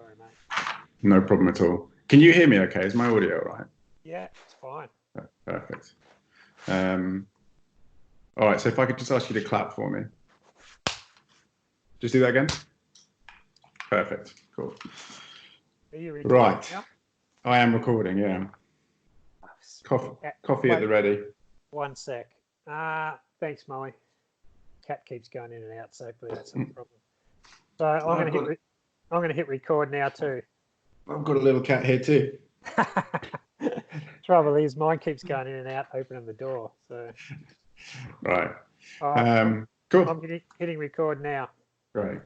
Sorry, mate. No problem at all. Can you hear me okay? Is my audio all right? Yeah, it's fine. Perfect. All right, so if I could just ask you to clap for me. Just do that again. Perfect. Cool. Are you recording Right. now? I am recording, yeah. Coffee at the ready. 1 sec. Thanks, Molly. Cat keeps going in and out, so hopefully that's not a problem. So I'm going to hit record now too. I've got a little cat here too. Trouble is, mine keeps going in and out, opening the door. So. Right. Cool. I'm hitting record now. Great.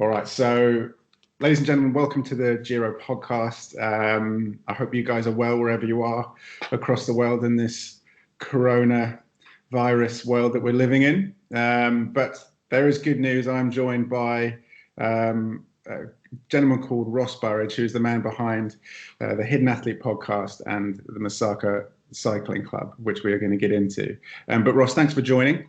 All right. So, ladies and gentlemen, welcome to the GIRO Podcast. I hope you guys are well wherever you are across the world in this coronavirus world that we're living in. But there is good news. I'm joined by a gentleman called Ross Burridge, who's the man behind the Hidden Athlete podcast and the Masaka Cycling Club, which we are going to get into. But Ross, thanks for joining.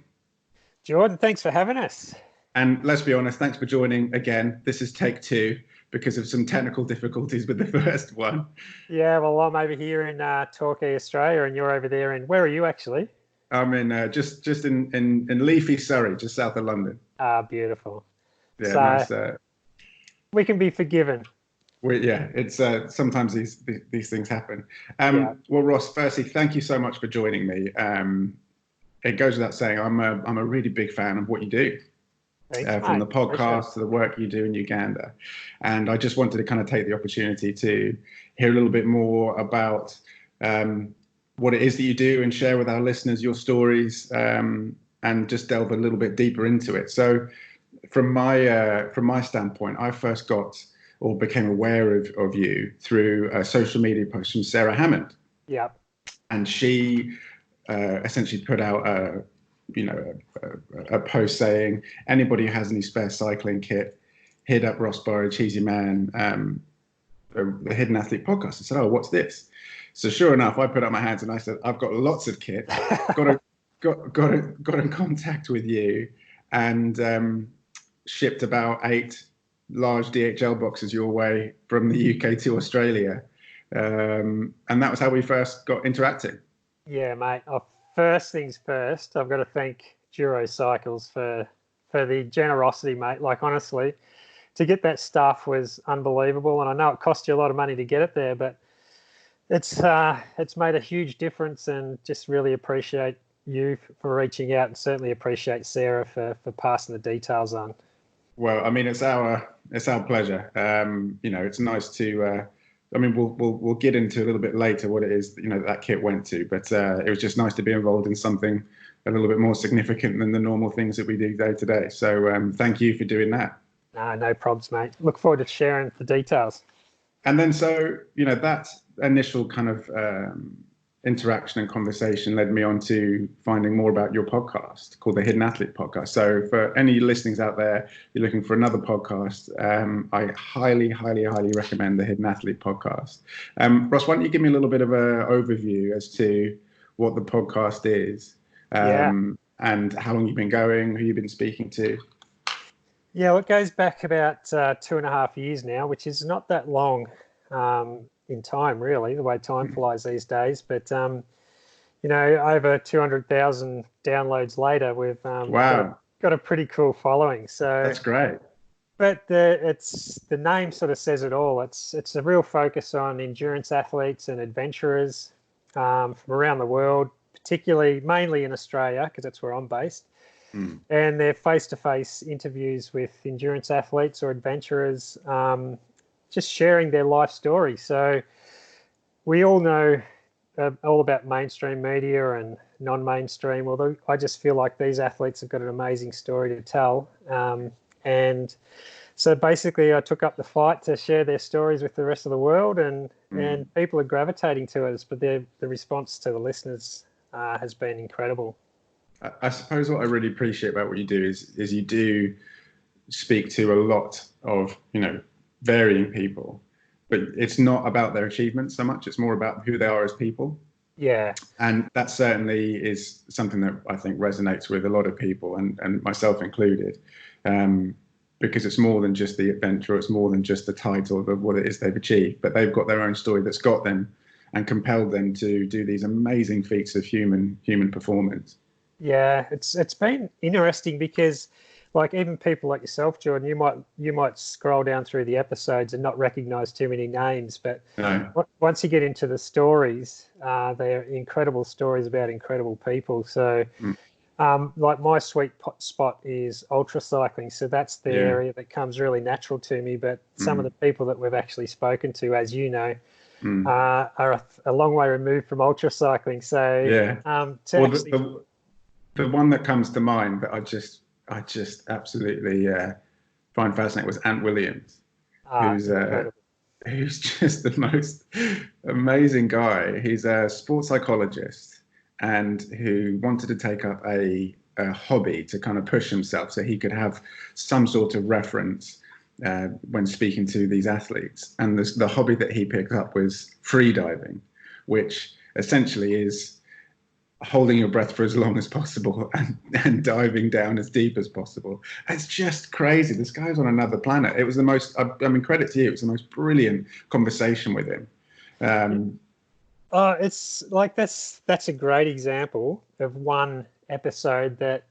Jordan, thanks for having us. And let's be honest, thanks for joining again. This is take two because of some technical difficulties with the first one. Yeah, well, I'm over here in Torquay, Australia, and you're over there in, where are you actually? I'm in just in leafy Surrey, just south of London. Ah, beautiful. Yeah, so nice. We can be forgiven. It's sometimes these things happen. Well, Ross, firstly, thank you so much for joining me. It goes without saying, I'm a really big fan of what you do. From the podcast to the work you do in Uganda. And I just wanted to kind of take the opportunity to hear a little bit more about what it is that you do and share with our listeners your stories and just delve a little bit deeper into it. So from my standpoint, I first got or became aware of you through a social media post from Sarah Hammond. Yeah. And she essentially put out a post saying, anybody who has any spare cycling kit, hit up Ross Burridge, he's your man, the Hidden Athlete podcast. I said, oh, what's this? So sure enough, I put up my hands and I said, I've got lots of kit, got in contact with you and shipped about 8 large DHL boxes your way from the UK to Australia. And that was how we first got interacting. Yeah, mate. First things first, I've got to thank GIRO Cycles for the generosity, mate. Like, honestly, to get that stuff was unbelievable. And I know it cost you a lot of money to get it there, but it's made a huge difference, and just really appreciate you for reaching out, and certainly appreciate Sarah for passing the details on. Well, I mean, it's our pleasure. It's nice to, we'll get into a little bit later what it is, that kit went to, but it was just nice to be involved in something a little bit more significant than the normal things that we do day to day. So thank you for doing that. No problems, mate. Look forward to sharing the details. And then, so, that initial kind of interaction and conversation led me on to finding more about your podcast called the Hidden Athlete Podcast. So for any listeners out there, you're looking for another podcast, I highly, highly, highly recommend the Hidden Athlete Podcast. Ross, why don't you give me a little bit of an overview as to what the podcast is and how long you've been going, who you've been speaking to? Yeah, well, it goes back about 2.5 years now, which is not that long in time, really, the way time flies these days. But, over 200,000 downloads later, we've got a pretty cool following. So that's great. But the name sort of says it all. It's a real focus on endurance athletes and adventurers from around the world, mainly in Australia, because that's where I'm based. And they're face-to-face interviews with endurance athletes or adventurers, just sharing their life story. So we all know all about mainstream media and non-mainstream, although I just feel like these athletes have got an amazing story to tell. And so basically I took up the fight to share their stories with the rest of the world, and people are gravitating to us, but the response to the listeners has been incredible. I suppose what I really appreciate about what you do is you do speak to a lot of, varying people, but it's not about their achievements so much. It's more about who they are as people. Yeah. And that certainly is something that I think resonates with a lot of people, and myself included. because it's more than just the adventure, it's more than just the title of what it is they've achieved, but they've got their own story that's got them and compelled them to do these amazing feats of human performance. Yeah, it's been interesting because, like, even people like yourself, Jordan, you might scroll down through the episodes and not recognize too many names, but once you get into the stories, they're incredible stories about incredible people. So, like, my sweet spot is ultra cycling, so that's the area that comes really natural to me. But some of the people that we've actually spoken to, as you know, are a long way removed from ultra cycling. So, the one that comes to mind that I just absolutely find fascinating was Ant Williams, who's just the most amazing guy. He's a sports psychologist and who wanted to take up a hobby to kind of push himself so he could have some sort of reference when speaking to these athletes. And the hobby that he picked up was free diving, which essentially is holding your breath for as long as possible and diving down as deep as possible. It's just crazy. This guy's on another planet. It was the most, I mean, credit to you, it was the most brilliant conversation with him. It's like, that's a great example of one episode that,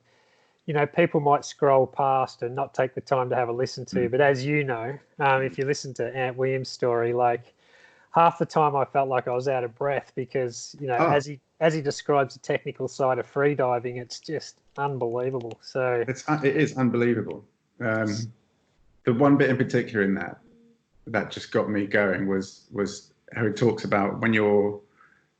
you know, people might scroll past and not take the time to have a listen to. But as you know, if you listen to Ant Williams' story, like, half the time I felt like I was out of breath because, you know, as he describes the technical side of free diving, it's just unbelievable. So it is unbelievable. The one bit in particular in that just got me going was how he talks about when you're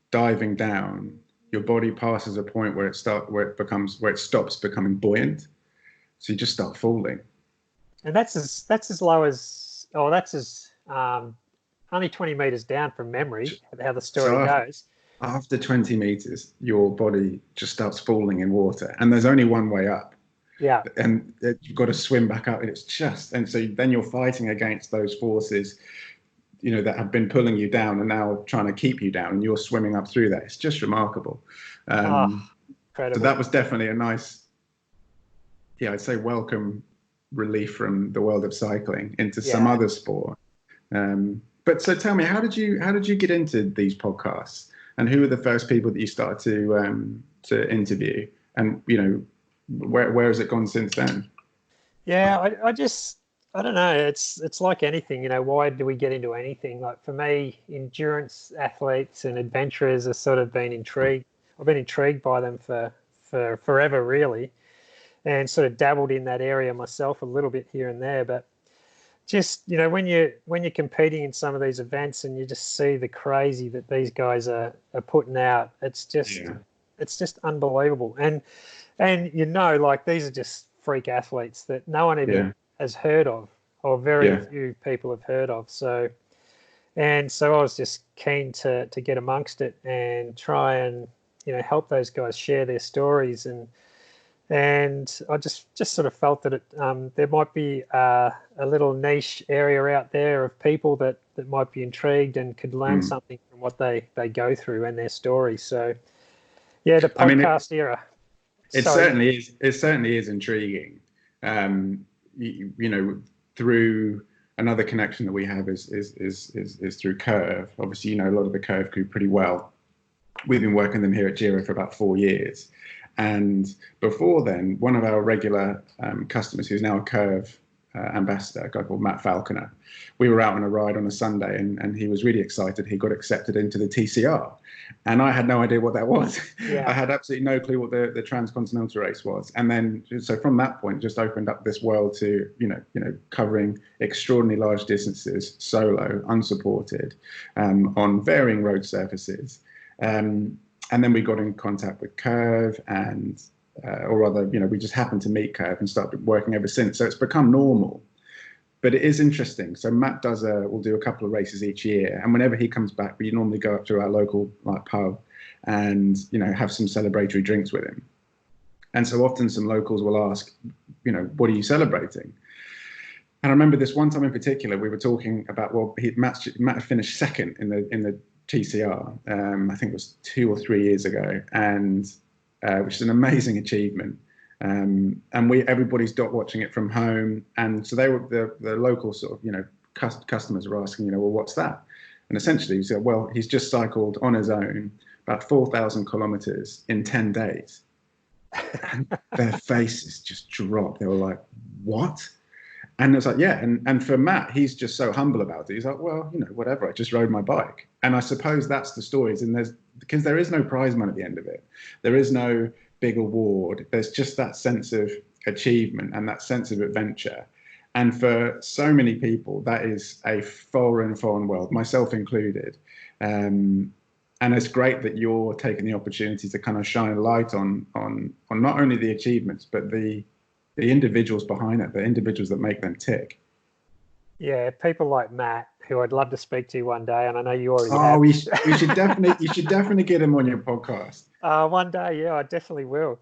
diving down, your body passes a point where it stops becoming buoyant, so you just start falling. And that's as low as only 20 meters down from memory, how the story goes. After 20 meters, your body just starts falling in water, and there's only one way up. Yeah. And you've got to swim back up, and so then you're fighting against those forces, you know, that have been pulling you down and now trying to keep you down, and you're swimming up through that. It's just remarkable. Incredible. So that was definitely a nice, I'd say, welcome relief from the world of cycling into some other sport. But so tell me, how did you get into these podcasts, and who were the first people that you started to interview, and, you know, where has it gone since then? Yeah, I don't know. It's like anything, you know. Why do we get into anything? Like, for me, endurance athletes and adventurers have sort of been intrigued. I've been intrigued by them for forever, really, and sort of dabbled in that area myself a little bit here and there, but. Just, you know, when you're competing in some of these events and you just see the crazy that these guys are putting out, it's just unbelievable. And you know, like, these are just freak athletes that no one even has heard of, or very few people have heard of. So I was just keen to get amongst it and try and, you know, help those guys share their stories. And I just sort of felt that there might be a little niche area out there of people that might be intrigued and could learn something from what they go through and their stories. So, yeah, the podcast era. It certainly is. It certainly is intriguing. You know, through another connection that we have is through Curve. Obviously, you know a lot of the Curve crew pretty well. We've been working them here at GIRO for about 4 years. And before then, one of our regular customers, who's now a Curve ambassador, a guy called Matt Falconer, we were out on a ride on a Sunday, and he was really excited. He got accepted into the TCR, and I had no idea what that was. I had absolutely no clue what the transcontinental race was. And then, so from that point, just opened up this world to, you know, covering extraordinarily large distances, solo, unsupported, on varying road surfaces. And then we got in contact with Curve, and or rather, you know, we just happened to meet Curve and started working ever since. So it's become normal. But it is interesting. So Matt will do a couple of races each year, and whenever he comes back, we normally go up to our local pub and, you know, have some celebratory drinks with him. And so often some locals will ask, you know, what are you celebrating? And I remember this one time in particular, we were talking about, well, Matt finished second in the TCR, I think it was 2 or 3 years ago, and which is an amazing achievement. And everybody's watching it from home. And so they were the local sort of, customers were asking, well, what's that? And essentially he said, well, he's just cycled on his own about 4,000 kilometers in 10 days. And their faces just dropped. They were like, what? And it's like, yeah. And for Matt, he's just so humble about it. He's like, well, whatever. I just rode my bike. And I suppose that's the stories. And because there is no prize money at the end of it. There is no big award. There's just that sense of achievement and that sense of adventure. And for so many people, that is a foreign world, myself included. And it's great that you're taking the opportunity to kind of shine a light on not only the achievements, but the individuals behind it, the individuals that make them tick. Yeah, people like Matt, who I'd love to speak to one day, and I know you already have. Oh, you should definitely get him on your podcast. One day, yeah, I definitely will.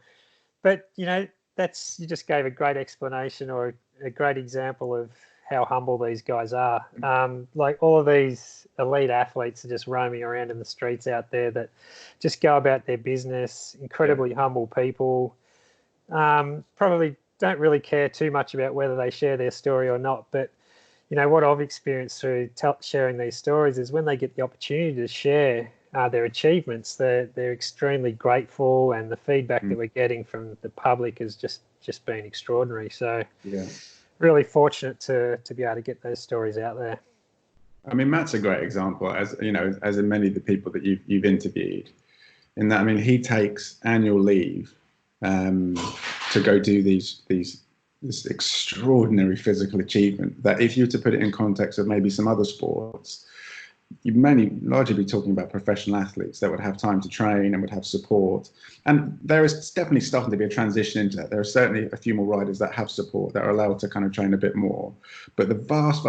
But you just gave a great explanation or a great example of how humble these guys are. Like all of these elite athletes are just roaming around in the streets out there that just go about their business, incredibly humble people. Probably don't really care too much about whether they share their story or not. But, what I've experienced through sharing these stories is when they get the opportunity to share their achievements, they're extremely grateful, and the feedback that we're getting from the public has just been extraordinary. So really fortunate to be able to get those stories out there. I mean, Matt's a great example, as in many of the people that you've interviewed, in that, I mean, he takes annual leave to go do this extraordinary physical achievement that, if you were to put it in context of maybe some other sports, you'd largely be talking about professional athletes that would have time to train and would have support. And there is definitely starting to be a transition into that. There are certainly a few more riders that have support, that are allowed to kind of train a bit more. But the vast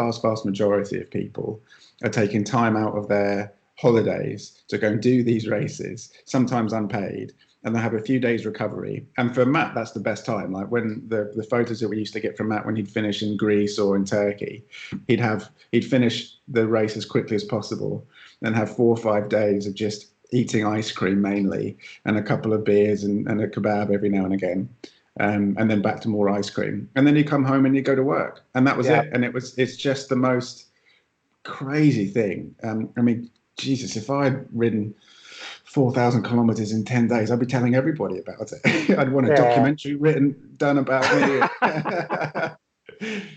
majority of people are taking time out of their holidays to go and do these races, sometimes unpaid, and they have a few days recovery. And for Matt, that's the best time. Like when the photos that we used to get from Matt when he'd finish in Greece or in Turkey, he'd finish the race as quickly as possible and have 4 or 5 days of just eating ice cream mainly, and a couple of beers and a kebab every now and again. And then back to more ice cream. And then you come home and you go to work. And that was it. And it's just the most crazy thing. I mean, Jesus, if I'd ridden 4,000 kilometers in 10 days, I'd be telling everybody about it. I'd want a documentary done about me.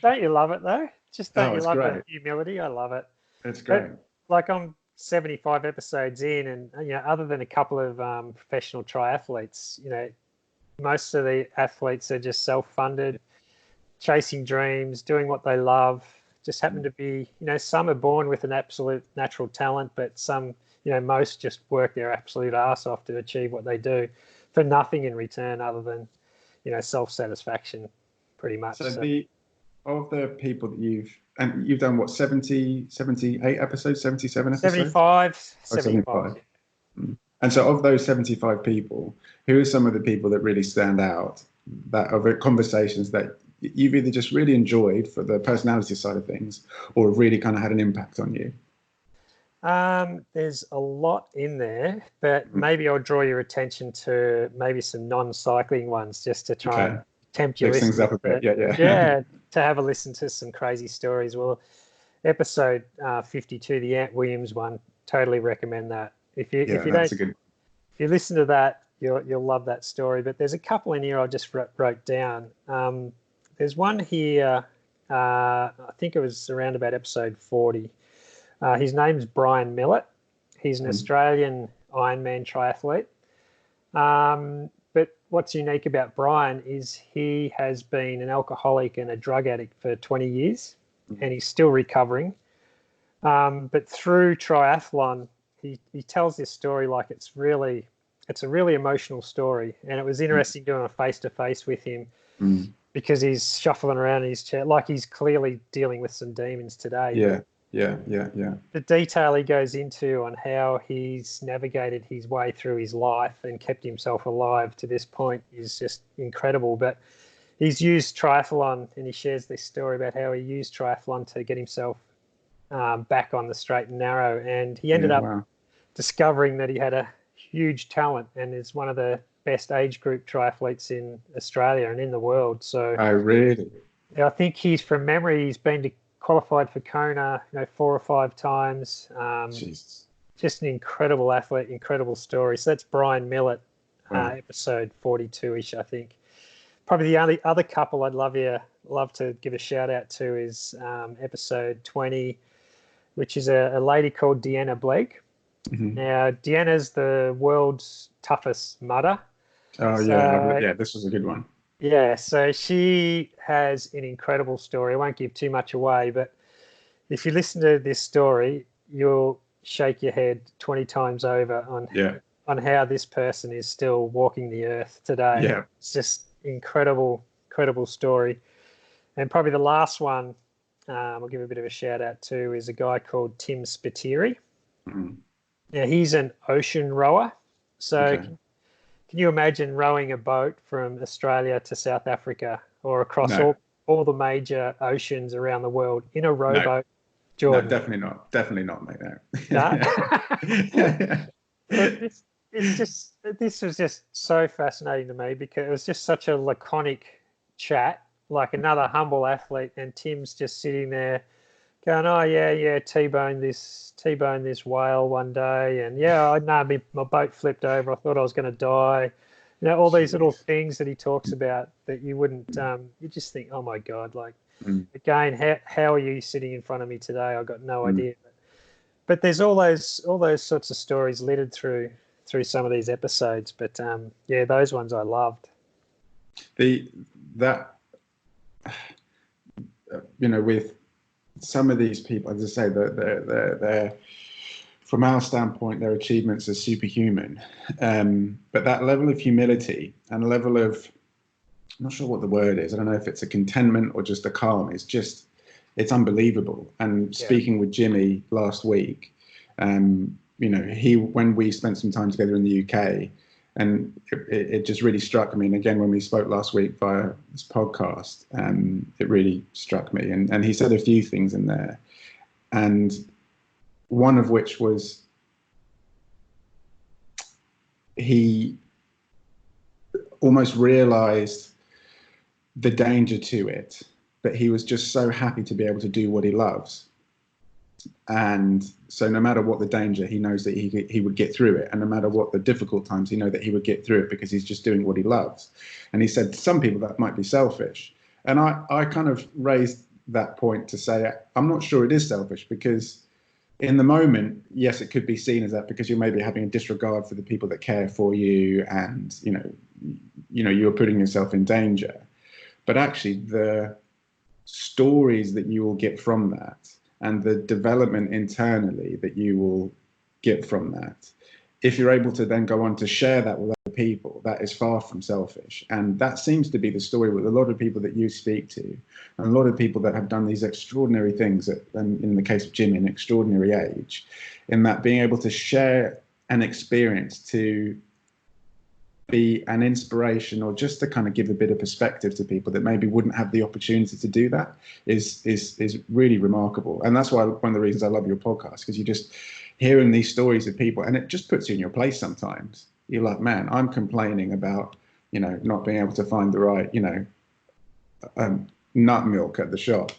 Don't you love it though? Don't you love the humility? I love it. It's great. Like I'm 75 episodes in, and other than a couple of professional triathletes, most of the athletes are just self-funded, chasing dreams, doing what they love. Just happen to be, some are born with an absolute natural talent, but some, most just work their absolute arse off to achieve what they do for nothing in return other than, self-satisfaction, pretty much. So of the people that you've done, what, 78 episodes, 77 episodes? 75. And so of those 75 people, who are some of the people that really stand out, that are conversations that you've either just really enjoyed for the personality side of things, or really kind of had an impact on you? There's a lot in there, but maybe I'll draw your attention to maybe some non-cycling ones just to try and tempt you. Mix things up a bit, yeah, to have a listen to some crazy stories. Well, episode 52, the Ant Williams one, totally recommend that. If you listen to that, you'll love that story. But there's a couple in here I just wrote down. There's one here, I think it was around about episode 40. His name's Brian Millett. He's an Australian Ironman triathlete. But what's unique about Brian is he has been an alcoholic and a drug addict for 20 years, and he's still recovering. But through triathlon, he tells this story like it's a really emotional story. And it was interesting doing a face-to-face with him because he's shuffling around in his chair, like he's clearly dealing with some demons today. Yeah. The detail he goes into on how he's navigated his way through his life and kept himself alive to this point is just incredible. But he's used triathlon, and he shares this story about how he used triathlon to get himself back on the straight and narrow. And he ended up discovering that he had a huge talent, and is one of the best age group triathletes in Australia and in the world. So, oh, really? I think from memory, he's been qualified for Kona, 4 or 5 times. Jesus. Just an incredible athlete, incredible story. So that's Brian Millett, episode 42-ish, I think. Probably the only other couple I'd love to give a shout out to is episode 20, which is a lady called Deanna Blake. Mm-hmm. Now, Deanna's the world's toughest mudder. Oh, so, yeah, this was a good one. Yeah, so she has an incredible story. I won't give too much away, but if you listen to this story, you'll shake your head 20 times over on how this person is still walking the earth today. Yeah. It's just incredible story. And probably the last one I'll give a bit of a shout out to is a guy called Tim Spitieri. Mm-hmm. Now, he's an ocean rower. So can you imagine rowing a boat from Australia to South Africa or across all the major oceans around the world in a rowboat? Jordan? No, definitely not, mate. No. This was just so fascinating to me because it was just such a laconic chat, like another humble athlete, and Tim's just sitting there going, oh yeah, T-boned this whale one day, and my boat flipped over. I thought I was going to die. All these little things that he talks about that you wouldn't, you just think, oh my God, like again, how are you sitting in front of me today? I got no idea. But there's all those sorts of stories littered through some of these episodes. But those ones I loved. With some of these people, as I say, they're from our standpoint, their achievements are superhuman. But that level of humility and a level of, I'm not sure what the word is. I don't know if it's a contentment or just a calm. It's unbelievable. And speaking with Jimmy last week, when we spent some time together in the UK, and it just really struck me. And again, when we spoke last week via this podcast, it really struck me. And he said a few things in there. And one of which was he almost realized the danger to it, but he was just so happy to be able to do what he loves. And so no matter what the danger, he knows that he would get through it. And no matter what the difficult times, he knows that he would get through it because he's just doing what he loves. And he said, to some people that might be selfish. And I kind of raised that point to say, I'm not sure it is selfish, because in the moment, yes, it could be seen as that because you're maybe having a disregard for the people that care for you, and you're putting yourself in danger. But actually, the stories that you will get from that, and the development internally that you will get from that, if you're able to then go on to share that with other people, that is far from selfish. And that seems to be the story with a lot of people that you speak to, and a lot of people that have done these extraordinary things, and in the case of Jimmy, an extraordinary age, in that being able to share an experience to be an inspiration, or just to kind of give a bit of perspective to people that maybe wouldn't have the opportunity to do that is really remarkable. And that's why one of the reasons I love your podcast, because you just hearing these stories of people, and it just puts you in your place sometimes. You're like, man, I'm complaining about, not being able to find the right, nut milk at the shop.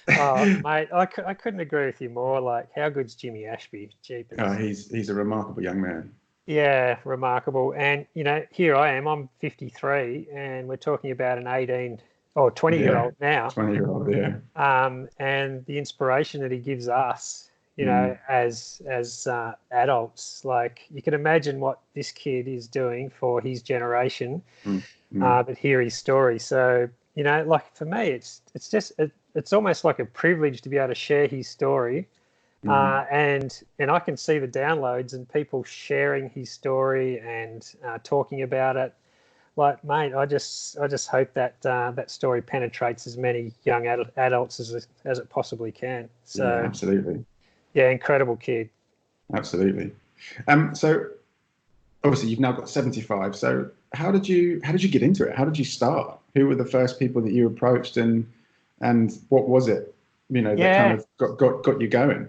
Oh, mate, I couldn't agree with you more. Like, how good's Jimmy Ashby? Jeepers. Oh, he's a remarkable young man. Yeah, remarkable. And, here I am, I'm 53, and we're talking about an 20-year-old now. 20-year-old, yeah. And the inspiration that he gives us, as adults, like, you can imagine what this kid is doing for his generation, but hear his story. So, like, for me, it's almost like a privilege to be able to share his story. And I can see the downloads and people sharing his story and talking about it. Like, mate, I just hope that that story penetrates as many young adults as it possibly can. So yeah, absolutely. Yeah, incredible kid. Absolutely. So obviously you've now got 75. So how did you get into it? How did you start? Who were the first people that you approached, and what was it, that kind of got you going?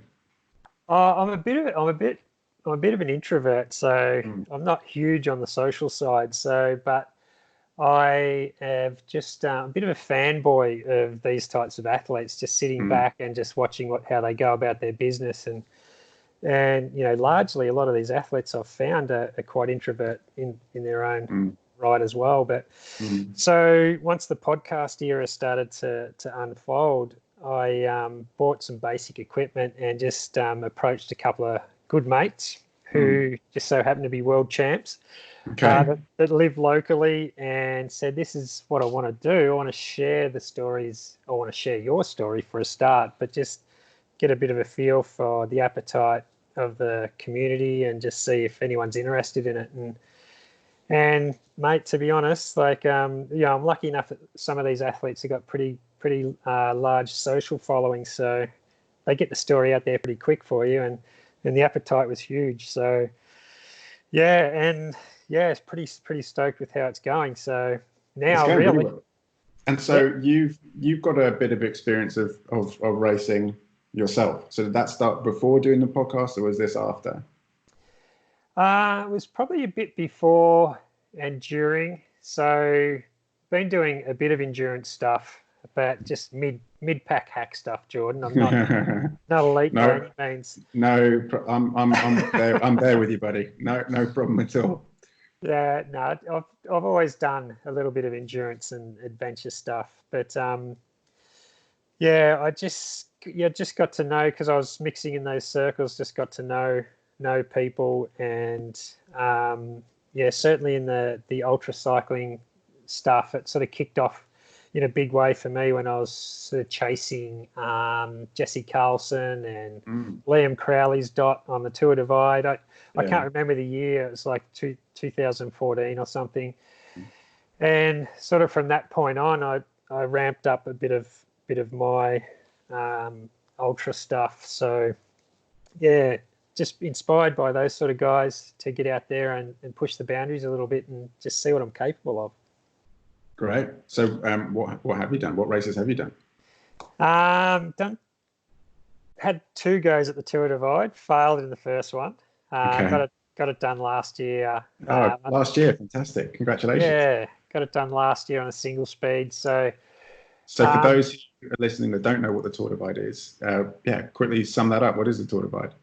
I'm a bit I'm a bit of an introvert, so I'm not huge on the social side. So, but I have just a bit of a fanboy of these types of athletes, just sitting back and just watching how they go about their business, and largely a lot of these athletes I've found are quite introvert in their own right as well. But so once the podcast era started to unfold, I bought some basic equipment and just approached a couple of good mates who just so happen to be world champs that live locally, and said, this is what I want to do. I want to share the stories. I want to share your story for a start, but just get a bit of a feel for the appetite of the community and just see if anyone's interested in it. And mate, to be honest, I'm lucky enough that some of these athletes have got pretty large social followings, so they get the story out there pretty quick for you, and the appetite was huge. So it's pretty stoked with how it's going. So now really well. And so you've got a bit of experience of racing yourself. So did that start before doing the podcast, or was this after? It was probably a bit before and during. So been doing a bit of endurance stuff, but just mid-pack hack stuff, Jordan. I'm not elite by any means. No, I'm there with you, buddy. No problem at all. Yeah, no, I've always done a little bit of endurance and adventure stuff, but I just got to know, because I was mixing in those circles, just got to know people, and certainly in the ultra cycling stuff, it sort of kicked off in a big way for me when I was sort of chasing Jesse Carlson and Liam Crowley's dot on the Tour Divide. I can't remember the year. It was like 2014 or something. And sort of from that point on, I ramped up a bit of my ultra stuff. So just inspired by those sort of guys to get out there and push the boundaries a little bit and just see what I'm capable of. Great. So what have you done? What races have you done? Had 2 goes at the Tour Divide, failed in the first one. Got it done last year. Last year, fantastic! Congratulations. Yeah, got it done last year on a single speed. So for those who are listening that don't know what the Tour Divide is, quickly sum that up. What is the Tour Divide?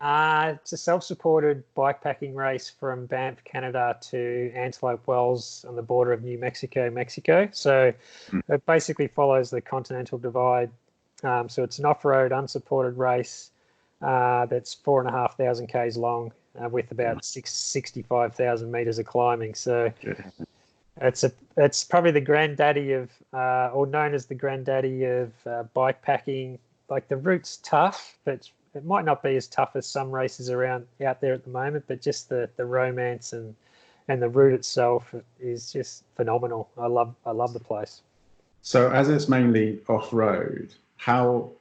It's a self-supported bikepacking race from Banff, Canada to Antelope Wells on the border of New Mexico, Mexico. So it basically follows the Continental Divide. So it's an off-road, unsupported race that's 4,500 k's long with about 65,000 meters of climbing. So it's probably the granddaddy of, or known as the granddaddy of bikepacking. Like, the route's tough, but it might not be as tough as some races out there at the moment, but just the romance and the route itself is just phenomenal. I love the place. So as it's mainly off-road, what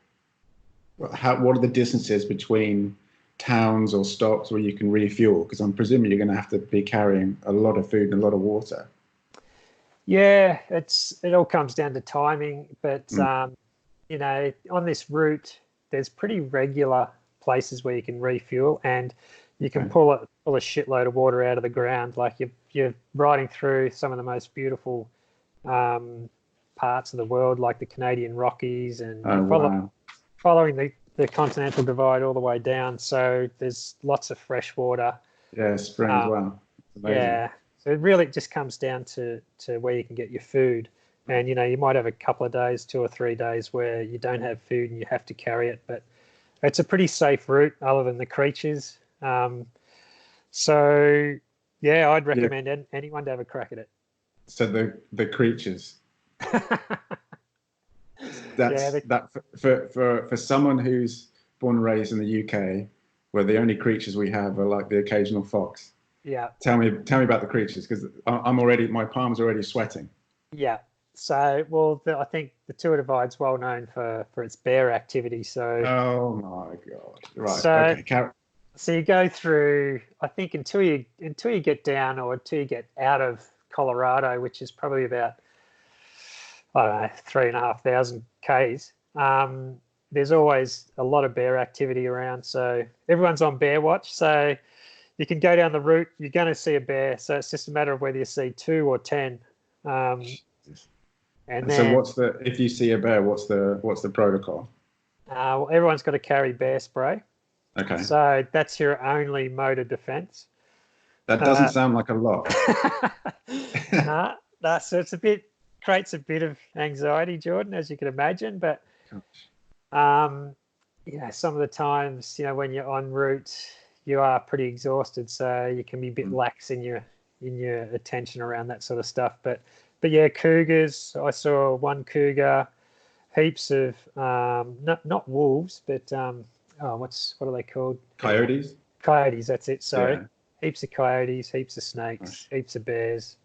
are the distances between towns or stops where you can refuel? Because I'm presuming you're going to have to be carrying a lot of food and a lot of water. Yeah, it all comes down to timing, but on this route, there's pretty regular places where you can refuel, and you can pull a shitload of water out of the ground. Like, you're riding through some of the most beautiful parts of the world, like the Canadian Rockies, and following the Continental Divide all the way down. So there's lots of fresh water. Yeah, spring as well. Yeah, so it really just comes down to where you can get your food. And, you might have a couple of days, 2 or 3 days, where you don't have food and you have to carry it. But it's a pretty safe route other than the creatures. So, I'd recommend anyone to have a crack at it. So the creatures. For someone who's born and raised in the UK, where the only creatures we have are like the occasional fox. Yeah. Tell me about the creatures, because my palms are already sweating. Yeah. So, I think the Tour Divide's well known for its bear activity. So. Oh my God! Right. So you go through, I think, until you get down, or until you get out of Colorado, which is probably about, 3,500 k's. there's always a lot of bear activity around. So everyone's on bear watch. So you can go down the route, you're going to see a bear. So it's just a matter of whether you see 2 or 10. And then, so if you see a bear, what's the protocol? Well, everyone's got to carry bear spray. Okay. So that's your only mode of defense. That doesn't sound like a lot. So creates a bit of anxiety, Jordan, as you can imagine. But some of the times, when you're en route, you are pretty exhausted, so you can be a bit lax in your attention around that sort of stuff. But yeah, cougars. I saw one cougar, heaps of not wolves, but what are they called? Coyotes. Coyotes. That's it. Sorry. Yeah. Heaps of coyotes, heaps of snakes, heaps of bears.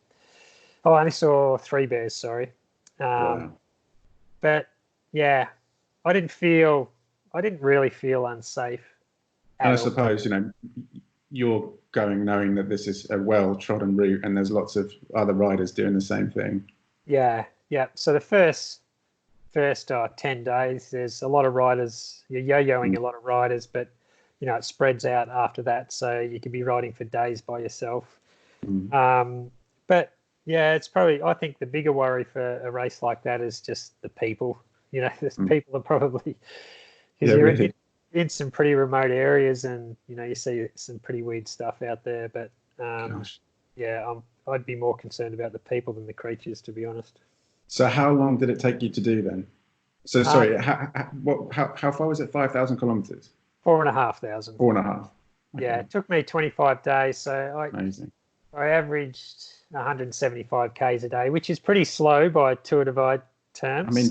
Oh, I only saw 3 bears, sorry. Wow. But yeah, I didn't really feel unsafe. And I suppose, you're going knowing that this is a well-trodden route and there's lots of other riders doing the same thing. Yeah. So the first 10 days, there's a lot of riders. You're yo-yoing a lot of riders, but it spreads out after that, so you could be riding for days by yourself. But yeah, it's probably, I think the bigger worry for a race like that is just the people. People are probably, because you're in some pretty remote areas, and you see some pretty weird stuff out there. But I'd be more concerned about the people than the creatures, to be honest. So how long did it take you to do then? So sorry, how far was it? 5,000 kilometers? 4,500. 4.5. Okay. Yeah, it took me 25 days. So Amazing. I averaged 175 Ks a day, which is pretty slow by Tour Divide terms.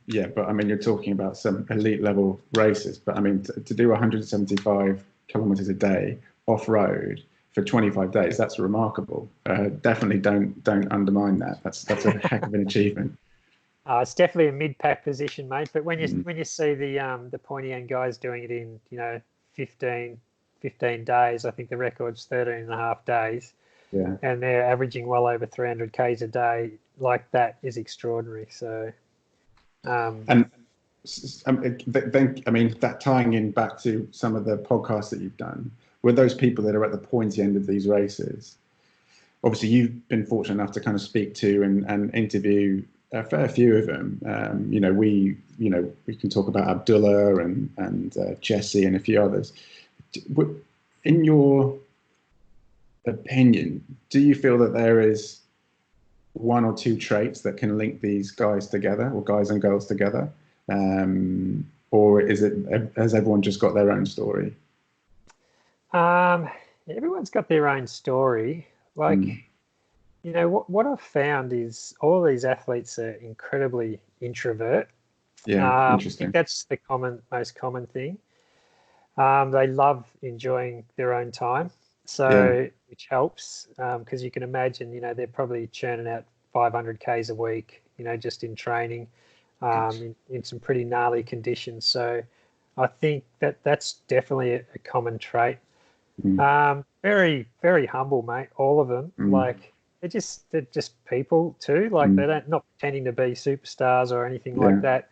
Yeah, but you're talking about some elite level races. But to do 175 kilometers a day off road for 25 days, that's remarkable. Definitely don't undermine that. That's a heck of an achievement. It's definitely a mid-pack position, mate. But when you see the Pointy End guys doing it in 15 days, I think the record's 13.5 days. Yeah. And they're averaging well over 300 Ks a day. Like, that is extraordinary. So. And then that tying in back to some of the podcasts that you've done with those people that are at the pointy end of these races. Obviously, you've been fortunate enough to kind of speak to and interview a fair few of them. We can talk about Abdullah and Jesse and a few others. In your opinion, do you feel that there is 1 or 2 traits that can link these guys together, or guys and girls together, or has everyone just got their own story? Everyone's got their own story. What I've found is all these athletes are incredibly introvert. Yeah, I interesting. think that's the most common thing. They love enjoying their own time. Which helps, because you can imagine, they're probably churning out 500 Ks a week, just in training, in some pretty gnarly conditions. So I think that's definitely a common trait. Very, very humble, mate. All of them. They're just people too. They're not pretending to be superstars or anything like that.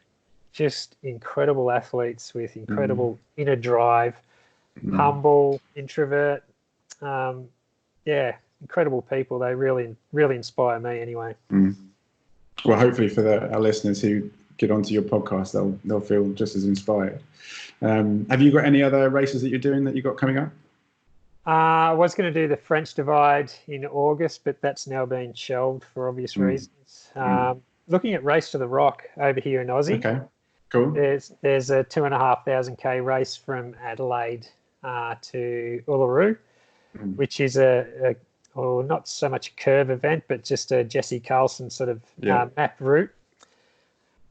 Just incredible athletes with incredible inner drive, humble, introvert. Incredible people. They really, really inspire me anyway. Well, hopefully for our listeners who get onto your podcast, they'll feel just as inspired. Have you got any other races that you're doing that you got coming up? I was going to do the French Divide in August, but that's now been shelved for obvious reasons. Looking at Race to the Rock over here in Aussie. Okay, cool. There's a 2,500 K race from Adelaide to Uluru, which is not so much a curve event, but just a Jesse Carlson sort of map route.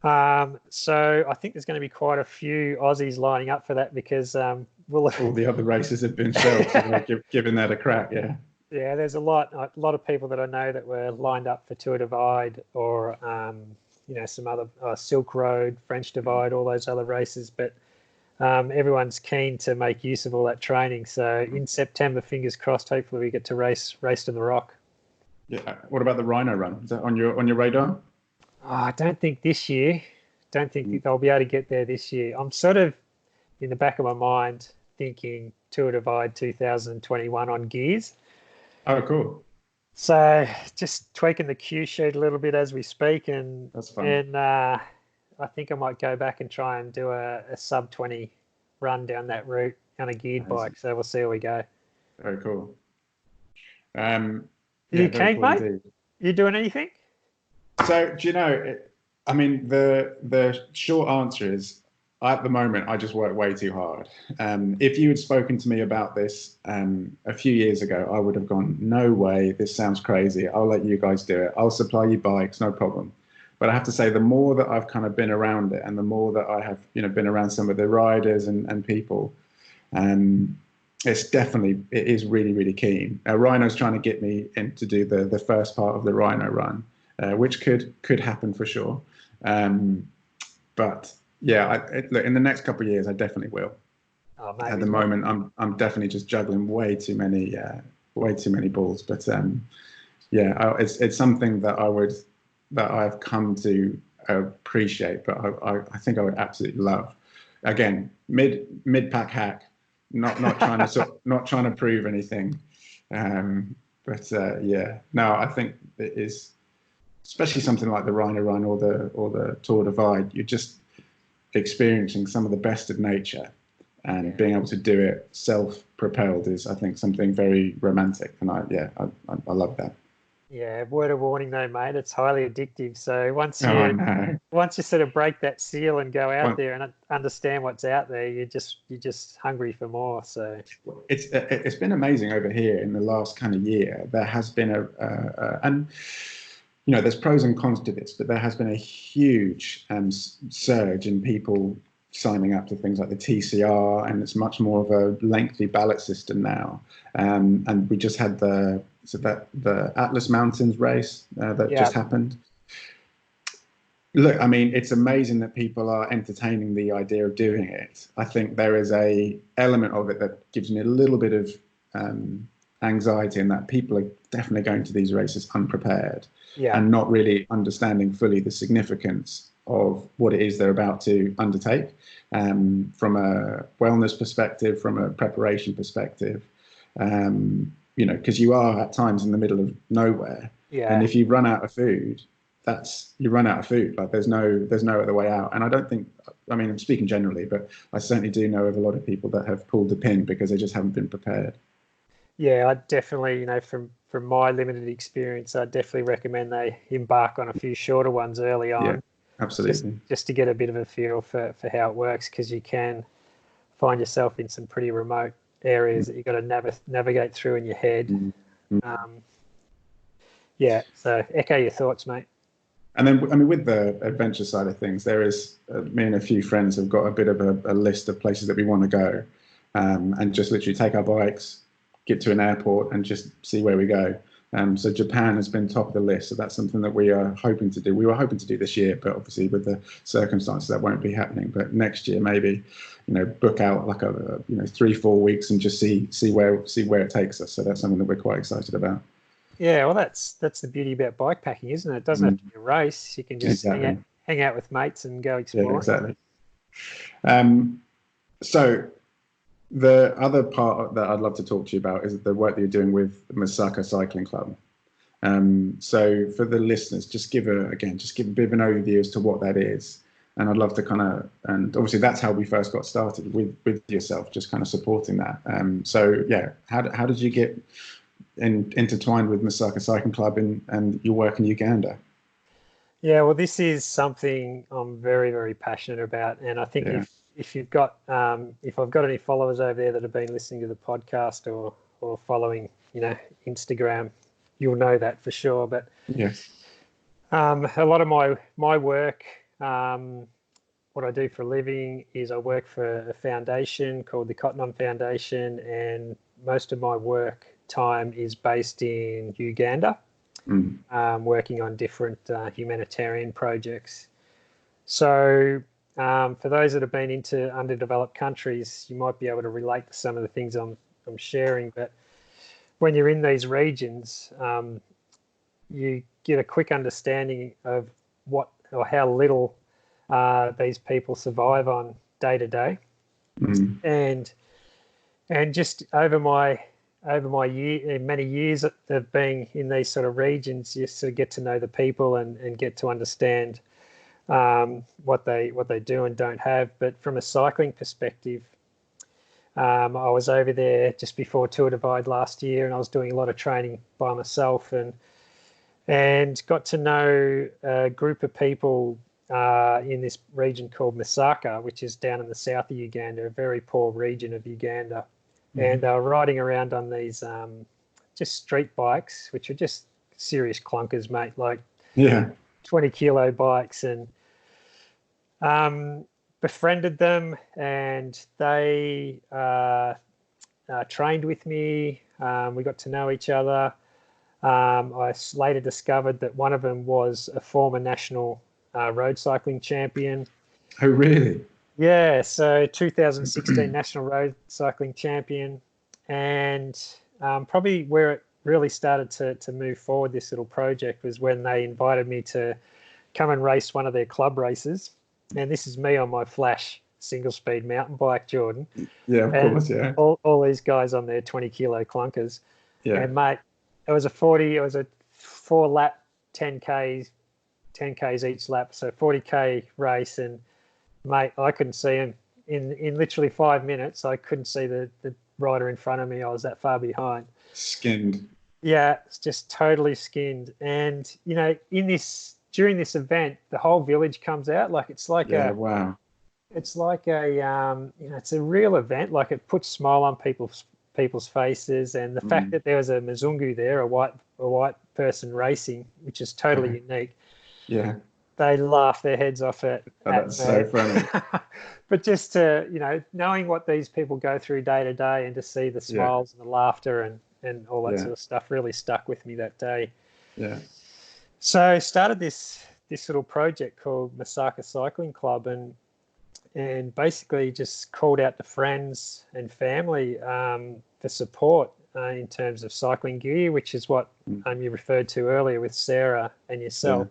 So I think there's going to be quite a few Aussies lining up for that, because all the other races have been shelved, so giving that a crack. Yeah, there's a lot of people that I know that were lined up for Tour Divide or some other Silk Road, French Divide, all those other races, but everyone's keen to make use of all that training. So in September, fingers crossed, hopefully we get to race to the Rock. Yeah. What about the Rhino Run? Is that on your radar? I don't think this year, don't think they'll be able to get there this year. I'm sort of in the back of my mind thinking Tour Divide 2021 on gears. Oh, cool. So just tweaking the cue sheet a little bit as we speak, and that's fun. And I think I might go back and try and do a sub 20 run down that route on a geared bike. So we'll see how we go. Very cool. You keen, mate? Indeed. You doing anything? So do you know? I mean, the short answer is, at the moment, I just work way too hard. If you had spoken to me about this a few years ago, I would have gone, no way, this sounds crazy. I'll let you guys do it. I'll supply you bikes, no problem. But I have to say, the more that I've kind of been around it, and the more that I have, been around some of the riders and people, it is really, really keen. Rhino's trying to get me in to do the first part of the Rhino run, which could happen for sure. But yeah, look, in the next couple of years, I definitely will. Oh, at the moment, I'm definitely just juggling way too many balls. But yeah, it's something that I've come to appreciate. But I think I would absolutely love. Again, mid pack hack, not trying to prove anything. But yeah, no, I think it is, especially something like the Rhino Run or the Tour Divide. You're just experiencing some of the best of nature, and being able to do it self-propelled is, I think, something very romantic, and I love that. Yeah, word of warning though, mate, it's highly addictive. So once you sort of break that seal and go out there and understand what's out there, you're just hungry for more. So it's been amazing over here in the last kind of year. There has been and there's pros and cons to this, but there has been a huge surge in people signing up to things like the TCR, and it's much more of a lengthy ballot system now. And we just had the Atlas Mountains race that just happened. Look, I mean, it's amazing that people are entertaining the idea of doing it. I think there is a element of it that gives me a little bit of anxiety, in that people are definitely going to these races unprepared and not really understanding fully the significance of what it is they're about to undertake, from a wellness perspective, from a preparation perspective, because you are at times in the middle of nowhere, and if you run out of food, you run out of food. Like there's no other way out. And I don't think, I mean, I'm speaking generally, but I certainly do know of a lot of people that have pulled the pin because they just haven't been prepared. Yeah, I definitely, from my limited experience, I definitely recommend they embark on a few shorter ones early on. Yeah, absolutely. Just to get a bit of a feel for how it works, because you can find yourself in some pretty remote areas that you've got to navigate through in your head. So echo your thoughts, mate. And then, I mean, with the adventure side of things, there is, me and a few friends have got a bit of a list of places that we want to go, and just literally take our bikes, get to an airport and just see where we go. So Japan has been top of the list. So that's something that we are hoping to do. We were hoping to do this year, but obviously with the circumstances that won't be happening. But next year, maybe, book out like 3-4 weeks and just see where it takes us. So that's something that we're quite excited about. Yeah, well, that's the beauty about bike packing, isn't it? It doesn't have to be a race. You can just hang out with mates and go explore. Yeah, exactly. So the other part that I'd love to talk to you about is the work that you're doing with the Masaka Cycling Club. So for the listeners, just give a bit of an overview as to what that is. And I'd love to and obviously that's how we first got started with yourself, just kind of supporting that. So yeah, how did you get intertwined with Masaka Cycling Club and your work in Uganda? Yeah, well, this is something I'm very, very passionate about. And I think if you've got, if I've got any followers over there that have been listening to the podcast or following, Instagram, you'll know that for sure. But yes, a lot of my work, what I do for a living is I work for a foundation called the Cotton On Foundation, and most of my work time is based in Uganda, working on different humanitarian projects. So for those that have been into underdeveloped countries, you might be able to relate to some of the things I'm sharing. But when you're in these regions, you get a quick understanding of what or how little these people survive on day to day. And just over my many years of being in these sort of regions, you sort of get to know the people and get to understand what they do and don't have. But from a cycling perspective, I was over there just before Tour Divide last year, and I was doing a lot of training by myself, and got to know a group of people in this region called Masaka, which is down in the south of Uganda, a very poor region of Uganda. And they were riding around on these just street bikes, which are just serious clunkers, mate, like 20-kilo bikes, and befriended them, and they trained with me. We got to know each other. I later discovered that one of them was a former national road cycling champion. Oh, really? Yeah, so 2016 national road cycling champion. And probably where it really started to move forward, this little project, was when they invited me to come and race one of their club races. And this is me on my Flash single-speed mountain bike, Jordan. Yeah, of course, yeah. All these guys on their 20-kilo clunkers. Yeah. And, mate, it was a 4-lap 10Ks each lap, so 40K race. And, mate, I couldn't see him. In literally 5 minutes, I couldn't see the rider in front of me. I was that far behind. Skinned. Yeah, it's just totally skinned. And, you know, during this event, the whole village comes out. Like, it's like wow. It's like it's a real event. Like, it puts a smile on people's faces. And the fact that there was a Mzungu there, a white person racing, which is totally unique. Yeah. They laugh their heads off it. Oh, that's so funny. But just to, knowing what these people go through day to day, and to see the smiles and the laughter and all that sort of stuff really stuck with me that day. Yeah. So I started this little project called Masaka Cycling Club, and basically just called out to friends and family for support in terms of cycling gear, which is what you referred to earlier with Sarah and yourself.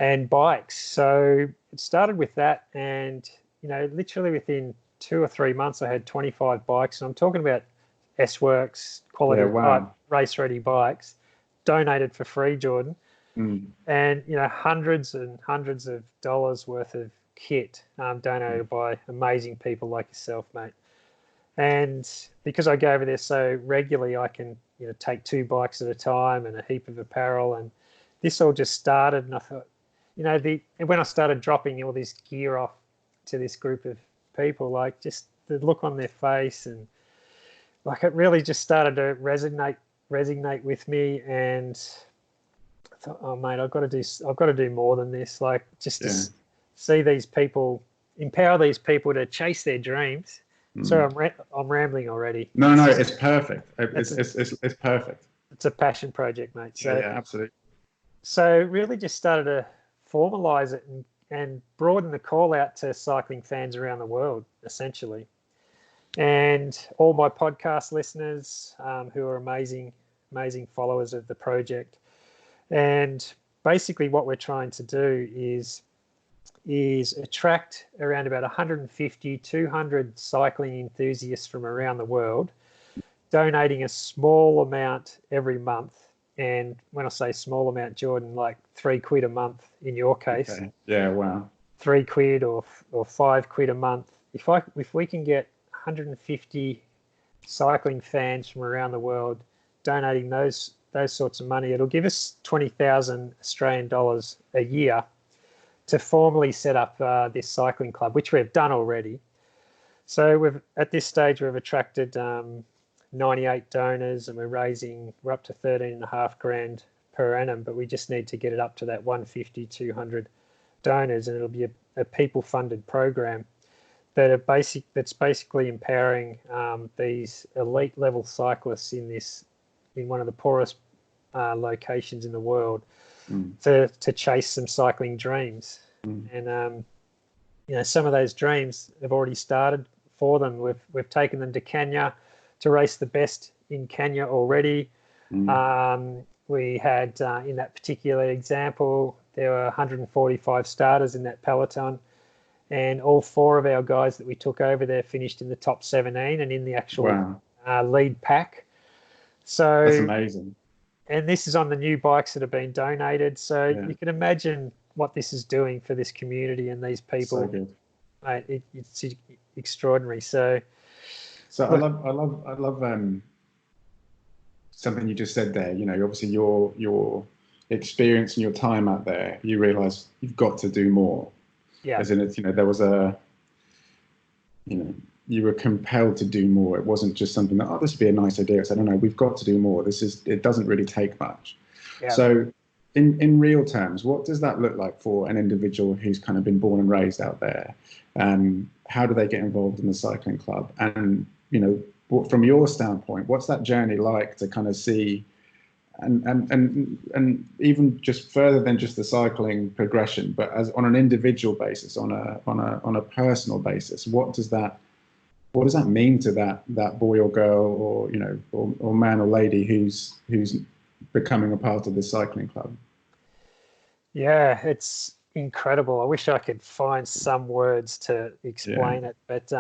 And bikes. So it started with that, and literally within 2 or 3 months, I had 25 bikes, and I'm talking about S-Works quality race ready bikes, donated for free, Jordan, and hundreds and hundreds of dollars worth of kit donated by amazing people like yourself, mate. And because I go over there so regularly, I can take 2 bikes at a time and a heap of apparel, and this all just started, and I thought, when I started dropping all this gear off to this group of people, like, just the look on their face, and like, it really just started to resonate with me. And I thought, oh mate, I've got to do more than this. Like, just to see these people, empower these people to chase their dreams. So I'm rambling already. No, it's perfect. It's perfect. It's a passion project, mate. So, yeah, absolutely. So really just started to formalize it and broaden the call out to cycling fans around the world, essentially. And all my podcast listeners who are amazing followers of the project. And basically what we're trying to do is attract around about 150, 200 cycling enthusiasts from around the world, donating a small amount every month. And when I say small amount, Jordan, like £3 a month in your case. Okay. Yeah, wow. £3 or £5 a month. If we can get 150 cycling fans from around the world donating those sorts of money, it'll give us 20,000 Australian dollars a year to formally set up this cycling club, which we've done already. So at this stage we've attracted 98 donors, and we're up to 13.5 grand per annum, but we just need to get it up to that 150, 200 donors, and it'll be a people funded program that's basically empowering these elite level cyclists in one of the poorest locations in the world to chase some cycling dreams. And some of those dreams have already started for them. We've taken them to Kenya to race the best in Kenya already. We had, in that particular example, there were 145 starters in that peloton, and all 4 of our guys that we took over there finished in the top 17 and in the actual lead pack. So that's amazing. And this is on the new bikes that have been donated. So you can imagine what this is doing for this community and these people. So good. Mate, it's extraordinary. So I love something you just said there. You know, obviously your experience and your time out there, you realise you've got to do more. Yeah. As in, it's, you know, there was you were compelled to do more. It wasn't just something that, this would be a nice idea. It's like, no, we've got to do more. It doesn't really take much. Yeah. So in real terms, what does that look like for an individual who's kind of been born and raised out there? How do they get involved in the cycling club? And, you know, from your standpoint, what's that journey like to kind of see, and even just further than just the cycling progression, but as on an individual basis, on a personal basis, what does that mean to that boy or girl, or, you know, or man or lady who's becoming a part of this cycling club? Yeah, it's incredible. I wish I could find some words to explain it, but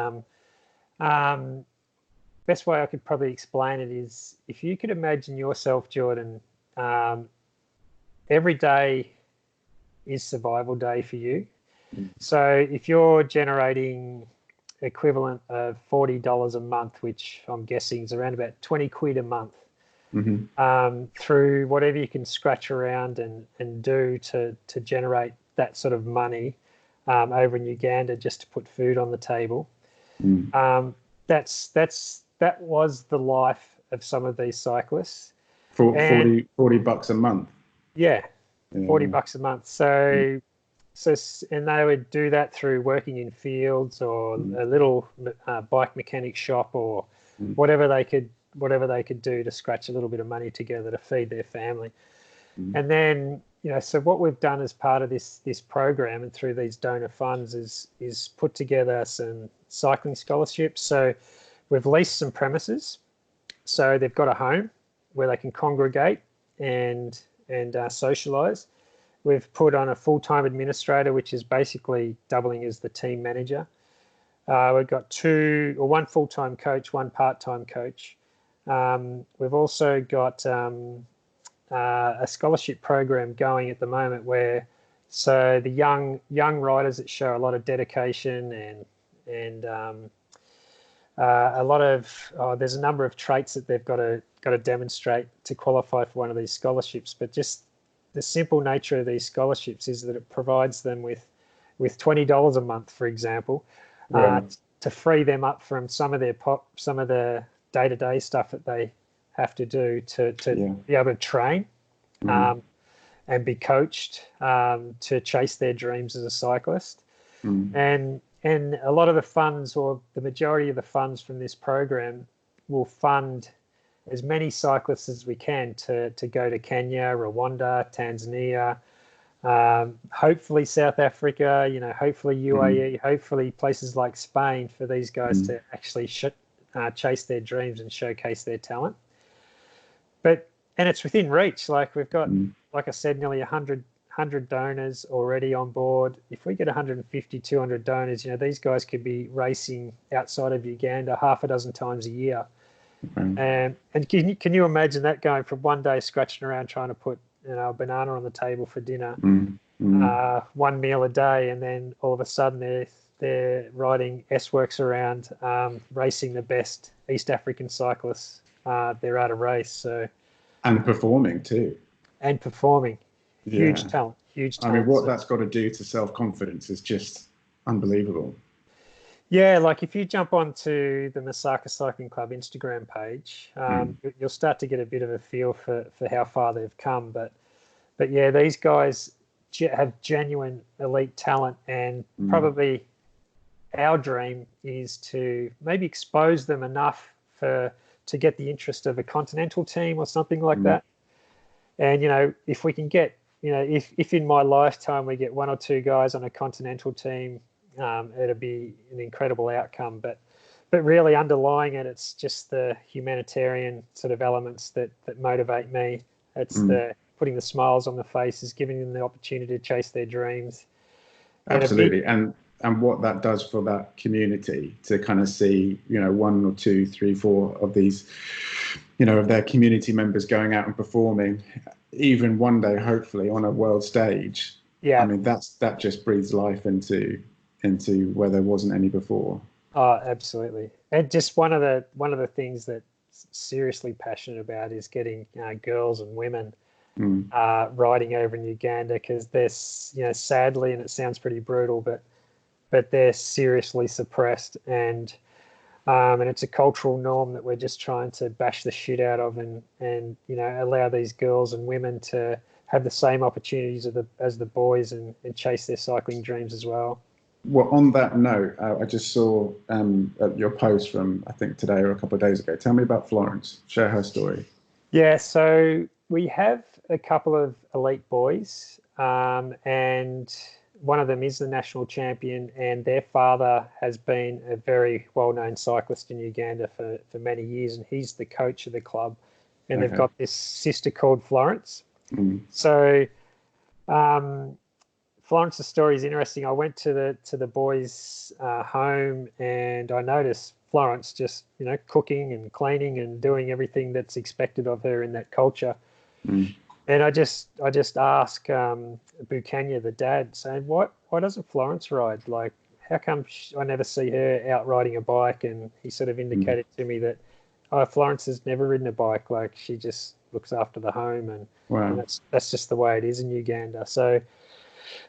best way I could probably explain it is, if you could imagine yourself, Jordan, every day is survival day for you. So if you're generating equivalent of $40 a month, which I'm guessing is around about 20 quid a month, through whatever you can scratch around and do to generate that sort of money over in Uganda, just to put food on the table. That was the life of some of these cyclists. $40 a month. Yeah, $40 a month. So and they would do that through working in fields or a little bike mechanic shop, or whatever they could do to scratch a little bit of money together to feed their family. And then, you know, so what we've done as part of this program and through these donor funds is put together some cycling scholarships. So we've leased some premises, so they've got a home where they can congregate and socialise. We've put on a full-time administrator, which is basically doubling as the team manager. We've got one full-time coach, one part-time coach. We've also got a scholarship program going at the moment so the young riders that show a lot of dedication and a lot of there's a number of traits that they've got to demonstrate to qualify for one of these scholarships. But just the simple nature of these scholarships is that it provides them with $20 a month, for example, to free them up from some of the day-to-day stuff that they have to do to be able to train and be coached to chase their dreams as a cyclist. And a lot of the funds, or the majority of the funds from this program, will fund as many cyclists as we can to go to Kenya, Rwanda, Tanzania, hopefully South Africa, you know, hopefully UAE, hopefully places like Spain, for these guys to actually chase their dreams and showcase their talent. And it's within reach. Like, we've got, like I said, nearly 100 donors already on board. If we get 150, 200 donors, you know, these guys could be racing outside of Uganda half a dozen times a year. And can you imagine that, going from one day scratching around trying to put, you know, a banana on the table for dinner, one meal a day, and then all of a sudden they're riding S-Works around, racing the best East African cyclists they're at a race. And performing too. Huge talent. I mean, what that's got to do to self-confidence is just unbelievable. Yeah, like if you jump onto the Masaka Cycling Club Instagram page, you'll start to get a bit of a feel for how far they've come. But yeah, these guys have genuine elite talent, and probably our dream is to maybe expose them enough to get the interest of a continental team or something like that. And, you know, if we can get, you know, if in my lifetime we get one or two guys on a continental team, it'll be an incredible outcome. But really underlying it, it's just the humanitarian sort of elements that motivate me. It's the putting the smiles on the faces, giving them the opportunity to chase their dreams. Absolutely. And what that does for that community to kind of see, you know, 1 or 2, 3, 4 of these, you know, of their community members going out and performing, even one day, hopefully, on a world stage. Yeah. I mean, that just breathes life into where there wasn't any before. Oh, absolutely. And just one of the things that seriously passionate about is getting girls and women riding over in Uganda, because there's, you know, sadly, and it sounds pretty brutal, but they're seriously suppressed, and it's a cultural norm that we're just trying to bash the shit out of, and you know, allow these girls and women to have the same opportunities as the boys, and chase their cycling dreams as well. Well, on that note, I just saw your post from, I think, today or a couple of days ago. Tell me about Florence. Share her story. Yeah, so we have a couple of elite boys, and one of them is the national champion, and their father has been a very well-known cyclist in Uganda for many years, and he's the coach of the club. And they've got this sister called Florence. So Florence's story is interesting. I went to the boys' home, and I noticed Florence just, you know, cooking and cleaning and doing everything that's expected of her in that culture. And I just asked Bukanya, the dad, saying, why doesn't Florence ride? Like, how come I never see her out riding a bike? And he sort of indicated to me that, Florence has never ridden a bike. Like, she just looks after the home, and that's just the way it is in Uganda. So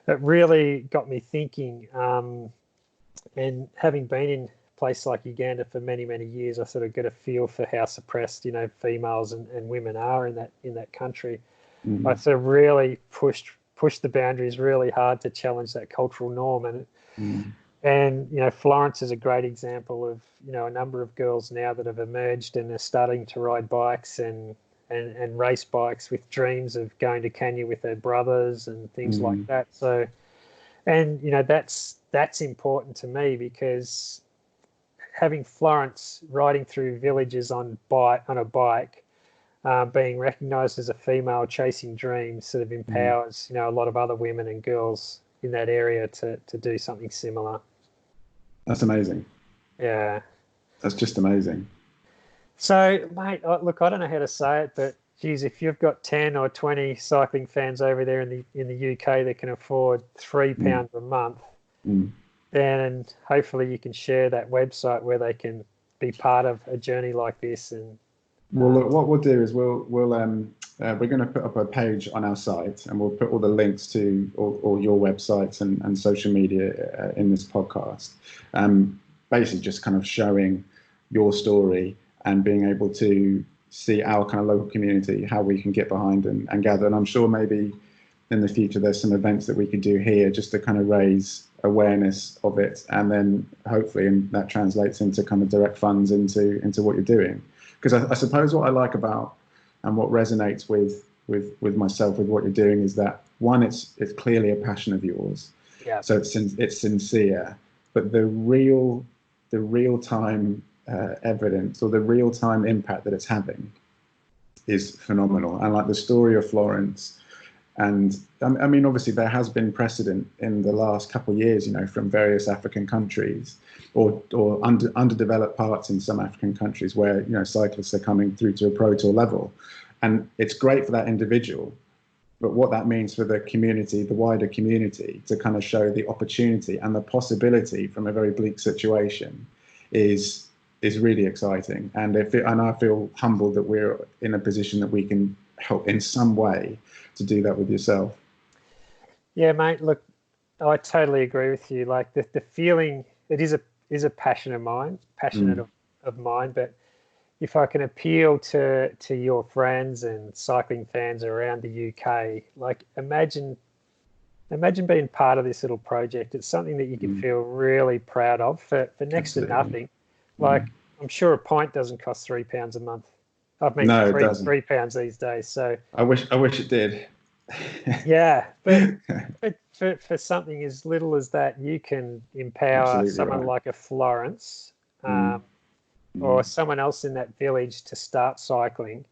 it really got me thinking. And having been in a place like Uganda for many, many years, I sort of get a feel for how suppressed, you know, females and women are in that country. I sort of really pushed the boundaries really hard to challenge that cultural norm, and you know, Florence is a great example of, you know, a number of girls now that have emerged and are starting to ride bikes and race bikes with dreams of going to Kenya with their brothers and things like that. So, and you know, that's important to me, because having Florence riding through villages on a bike, being recognised as a female chasing dreams, sort of empowers, you know, a lot of other women and girls in that area to do something similar. That's amazing. Yeah. That's just amazing. So, mate, look, I don't know how to say it, but geez, if you've got 10 or 20 cycling fans over there in the UK that can afford £3 a month, then hopefully you can share that website where they can be part of a journey like this. And well, look, what we'll do is we're going to put up a page on our site, and we'll put all the links to all your websites and social media in this podcast. Basically, just kind of showing your story and being able to see our kind of local community, how we can get behind and gather. And I'm sure maybe in the future there's some events that we could do here just to kind of raise awareness of it, and then hopefully that translates into kind of direct funds into what you're doing. Because I suppose what I like about and what resonates with myself with what you're doing is that, one, it's clearly a passion of yours. Yeah. So it's sincere, but the real time evidence, or the real time impact that it's having, is phenomenal. And like the story of Florence, and I mean, obviously there has been precedent in the last couple of years, you know, from various African countries or underdeveloped parts in some African countries where, you know, cyclists are coming through to a pro tour level, and it's great for that individual. But what that means for the community, the wider community, to kind of show the opportunity and the possibility from a very bleak situation is really exciting. And I feel humbled that we're in a position that we can help in some way to do that with yourself. Yeah, mate, look, I totally agree with you. Like the feeling, it is a passion of mine, of mine, but if I can appeal to your friends and cycling fans around the UK, like imagine being part of this little project. It's something that you can feel really proud of for next to nothing. Like, I'm sure a pint doesn't cost £3 a month. I mean, no, it doesn't. £3 these days. So I wish it did. Yeah, but for something as little as that, you can empower someone like a Florence, or someone else in that village to start cycling.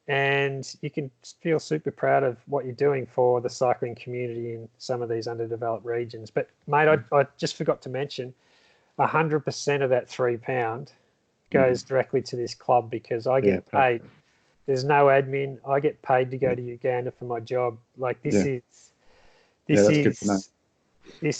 and you can feel super proud of what you're doing for the cycling community in some of these underdeveloped regions. But mate, I just forgot to mention 100% of that £3 goes directly to this club because I get paid. There's no admin. I get paid to go to Uganda for my job. Like this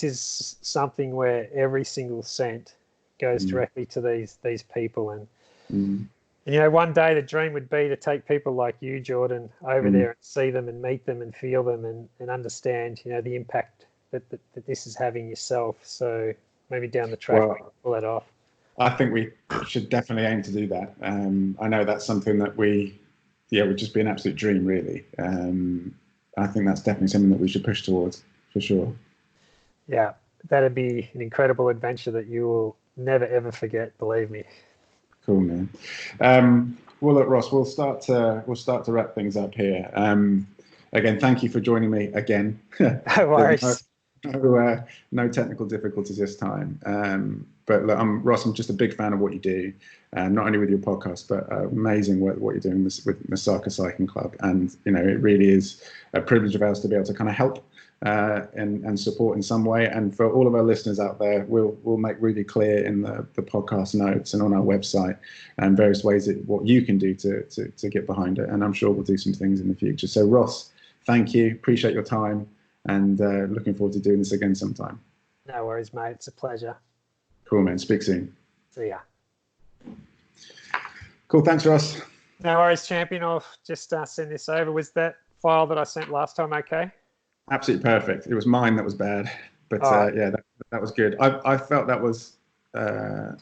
is something where every single cent goes directly to these people. And you know, one day the dream would be to take people like you, Jordan, over there and see them and meet them and feel them and understand, you know, the impact that this is having yourself. So maybe down the track we can pull that off. I think we should definitely aim to do that. I know that's something that would just be an absolute dream, really. I think that's definitely something that we should push towards, for sure. Yeah, that'd be an incredible adventure that you will never, ever forget, believe me. Cool, man. Well, look, Ross, we'll start to wrap things up here. Again, thank you for joining me again. No worries. No technical difficulties this time. But look, Ross, I'm just a big fan of what you do, not only with your podcast, but amazing what you're doing with Masaka Cycling Club. And, you know, it really is a privilege of ours to be able to kind of help and support in some way. And for all of our listeners out there, we'll make really clear in the podcast notes and on our website and various ways what you can do to get behind it. And I'm sure we'll do some things in the future. So Ross, thank you. Appreciate your time and looking forward to doing this again sometime. No worries, mate. It's a pleasure. Cool, man. Speak soon. See ya. Cool. Thanks, Ross. No worries, champion. I'll just send this over. Was that file that I sent last time okay? Absolutely perfect. It was mine that was bad, but that was good. I felt that was better.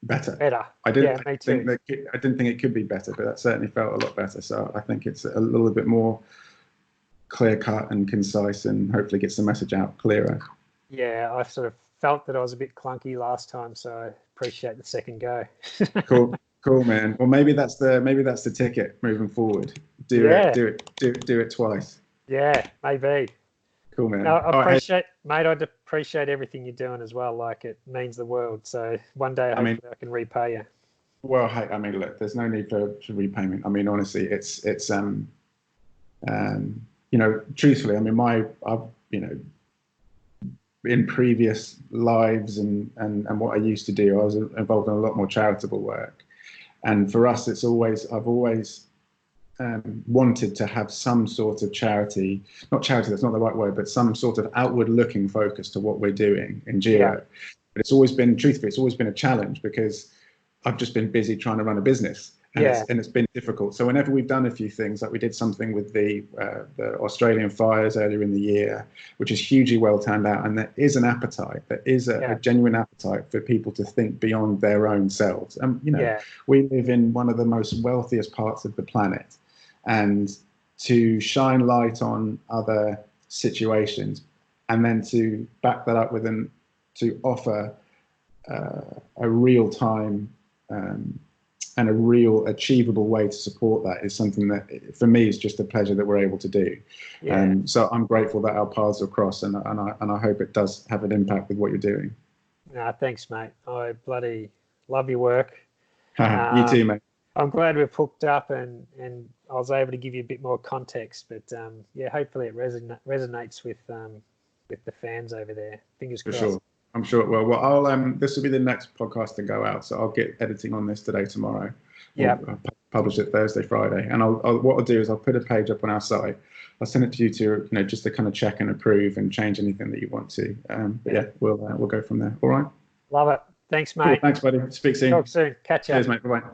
Better. I didn't me too. I didn't think it could be better, but that certainly felt a lot better. So I think it's a little bit more clear cut and concise, and hopefully gets the message out clearer. Yeah, I sort of felt that I was a bit clunky last time, so I appreciate the second go. Cool, man. Well, maybe that's the ticket moving forward. Do it twice. Yeah, maybe. Cool, man. No, I'd appreciate everything you're doing as well. Like, it means the world. So one day I can repay you. Well, hey, I mean, look, there's no need for repayment. I mean, honestly, it's you know, truthfully, I mean, I've you know, in previous lives and what I used to do, I was involved in a lot more charitable work. And for us, I've always wanted to have some sort of charity, not charity, that's not the right word, but some sort of outward looking focus to what we're doing in GIRO. Yeah. But it's always been a challenge because I've just been busy trying to run a business. And it's been difficult. So whenever we've done a few things, like we did something with the Australian fires earlier in the year, which is hugely well turned out, and there is an appetite, there is a genuine appetite for people to think beyond their own selves. And you know, we live in one of the most wealthiest parts of the planet, and to shine light on other situations, and then to back that up to offer a real time. And a real achievable way to support that is something that, for me, is just a pleasure that we're able to do. So I'm grateful that our paths will cross, and I hope it does have an impact with what you're doing. No, thanks, mate. I bloody love your work. You too, mate. I'm glad we've hooked up and I was able to give you a bit more context. But hopefully it resonates with the fans over there. Fingers crossed. For sure. I'm sure it will. Well, I'll this will be the next podcast to go out, so I'll get editing on this today, tomorrow. Yeah. I'll publish it Thursday, Friday, and what I'll do is I'll put a page up on our site. I'll send it to you to just to kind of check and approve and change anything that you want to. We'll go from there. All right. Love it. Thanks, mate. Cool. Thanks, buddy. Speak soon. Talk soon. Catch you. Cheers, mate. Bye bye.